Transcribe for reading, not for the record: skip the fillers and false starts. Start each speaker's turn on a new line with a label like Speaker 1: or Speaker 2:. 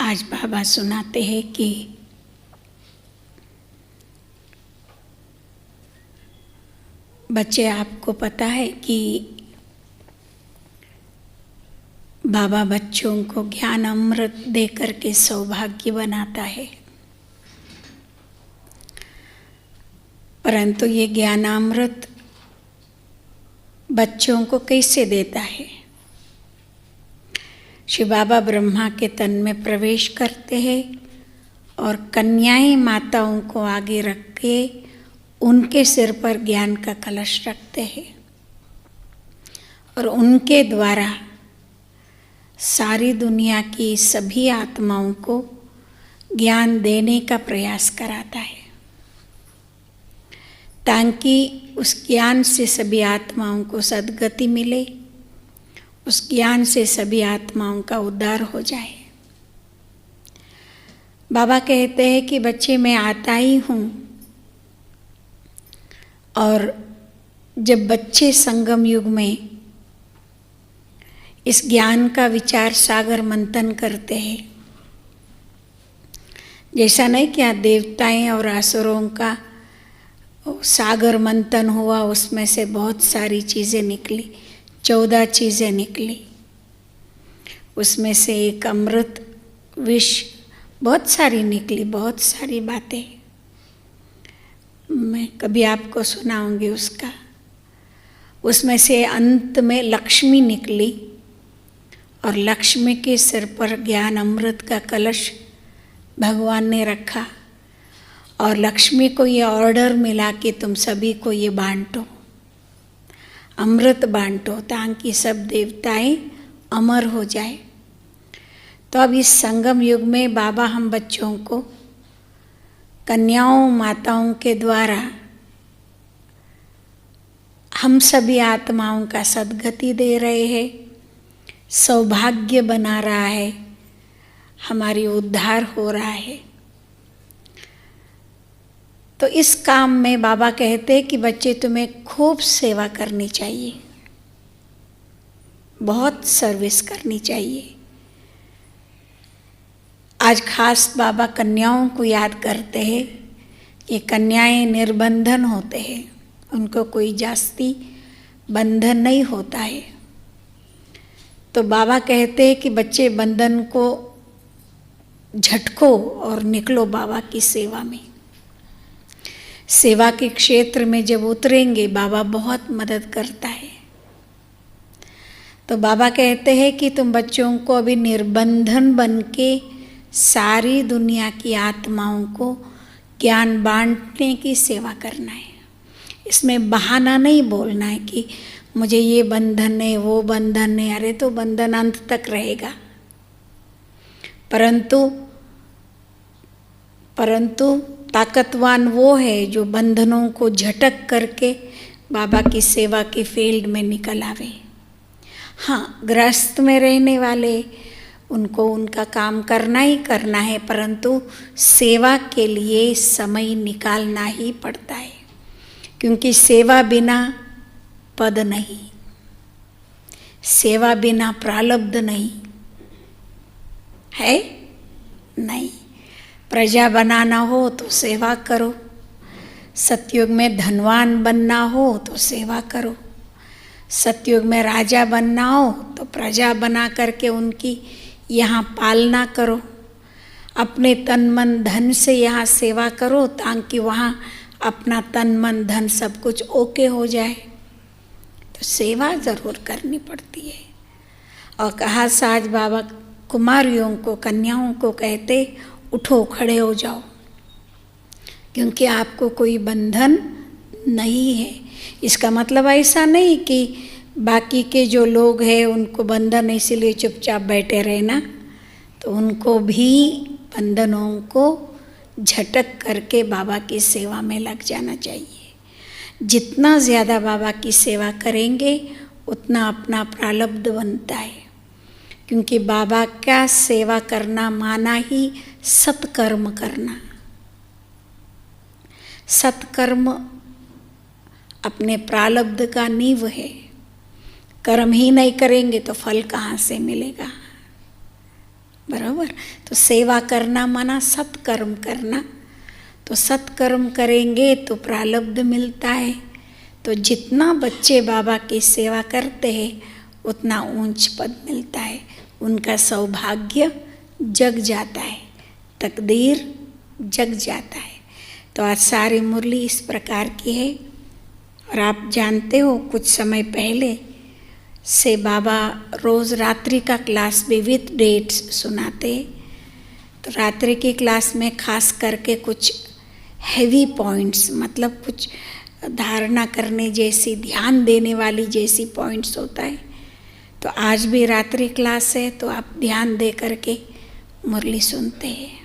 Speaker 1: आज बाबा सुनाते हैं कि बच्चे, आपको पता है कि बाबा बच्चों को ज्ञान अमृत देकर के सौभाग्य बनाता है, परंतु ये ज्ञानामृत बच्चों को कैसे देता है? श्री बाबा ब्रह्मा के तन में प्रवेश करते हैं और कन्याएं माताओं को आगे रख के उनके सिर पर ज्ञान का कलश रखते हैं और उनके द्वारा सारी दुनिया की सभी आत्माओं को ज्ञान देने का प्रयास कराता है, ताकि उस ज्ञान से सभी आत्माओं को सद्गति मिले, उस ज्ञान से सभी आत्माओं का उद्धार हो जाए। बाबा कहते हैं कि बच्चे, मैं आता ही हूँ, और जब बच्चे संगम युग में इस ज्ञान का विचार सागर मंथन करते हैं, जैसा नहीं क्या देवताएं और असुरों का सागर मंथन हुआ, उसमें से बहुत सारी चीज़ें निकली, 14 चीज़ें निकली, उसमें से एक अमृत विष, बहुत सारी निकली, बहुत सारी बातें मैं कभी आपको सुनाऊंगी उसका। उसमें से अंत में लक्ष्मी निकली और लक्ष्मी के सिर पर ज्ञान अमृत का कलश भगवान ने रखा और लक्ष्मी को ये ऑर्डर मिला कि तुम सभी को ये बांटो, अमृत बांटो, ताकि सब देवताएं अमर हो जाए। तो अब इस संगम युग में बाबा हम बच्चों को कन्याओं माताओं के द्वारा हम सभी आत्माओं का सद्गति दे रहे हैं, सौभाग्य बना रहा है, हमारी उद्धार हो रहा है। तो इस काम में बाबा कहते हैं कि बच्चे, तुम्हें खूब सेवा करनी चाहिए, बहुत सर्विस करनी चाहिए। आज खास बाबा कन्याओं को याद करते हैं। ये कन्याएं निर्बंधन होते हैं, उनको कोई जास्ती बंधन नहीं होता है। तो बाबा कहते हैं कि बच्चे, बंधन को झटको और निकलो बाबा की सेवा में। सेवा के क्षेत्र में जब उतरेंगे, बाबा बहुत मदद करता है। तो बाबा कहते हैं कि तुम बच्चों को अभी निर्बंधन बन के सारी दुनिया की आत्माओं को ज्ञान बांटने की सेवा करना है। इसमें बहाना नहीं बोलना है कि मुझे ये बंधन है, वो बंधन है। अरे तो बंधन अंत तक रहेगा, परंतु ताकतवान वो है जो बंधनों को झटक करके बाबा की सेवा के फील्ड में निकल आवे। हाँ, गृहस्थ में रहने वाले उनको उनका काम करना ही करना है, परंतु सेवा के लिए समय निकालना ही पड़ता है, क्योंकि सेवा बिना पद नहीं, सेवा बिना प्रारब्ध नहीं है। नहीं, प्रजा बनाना हो तो सेवा करो, सतयुग में धनवान बनना हो तो सेवा करो, सतयुग में राजा बनना हो तो प्रजा बना करके उनकी यहाँ पालना करो, अपने तन मन धन से यहाँ सेवा करो, ताकि वहाँ अपना तन मन धन सब कुछ ओके हो जाए। तो सेवा ज़रूर करनी पड़ती है। और कहा साज बाबा कुमारियों को, कन्याओं को कहते, उठो, खड़े हो जाओ, क्योंकि आपको कोई बंधन नहीं है। इसका मतलब ऐसा नहीं कि बाकी के जो लोग हैं उनको बंधन है इसीलिए चुपचाप बैठे रहना। तो उनको भी बंधनों को झटक करके बाबा की सेवा में लग जाना चाहिए। जितना ज़्यादा बाबा की सेवा करेंगे उतना अपना प्रारब्ध बनता है, क्योंकि बाबा का सेवा करना माना ही सत्कर्म करना। सत्कर्म अपने प्रारब्ध का नींव है। कर्म ही नहीं करेंगे तो फल कहाँ से मिलेगा? बराबर। तो सेवा करना माना सत्कर्म करना, तो सत्कर्म करेंगे तो प्रारब्ध मिलता है। तो जितना बच्चे बाबा की सेवा करते हैं उतना ऊंच पद मिलता है, उनका सौभाग्य जग जाता है, तकदीर जग जाता है। तो आज सारी मुरली इस प्रकार की है। और आप जानते हो कुछ समय पहले से बाबा रोज़ रात्रि का क्लास विविध डेट्स सुनाते। तो रात्रि की क्लास में खास करके कुछ हैवी पॉइंट्स, मतलब कुछ धारणा करने जैसी, ध्यान देने वाली जैसी पॉइंट्स होता है। तो आज भी रात्रि क्लास है, तो आप ध्यान दे करके मुरली सुनते हैं।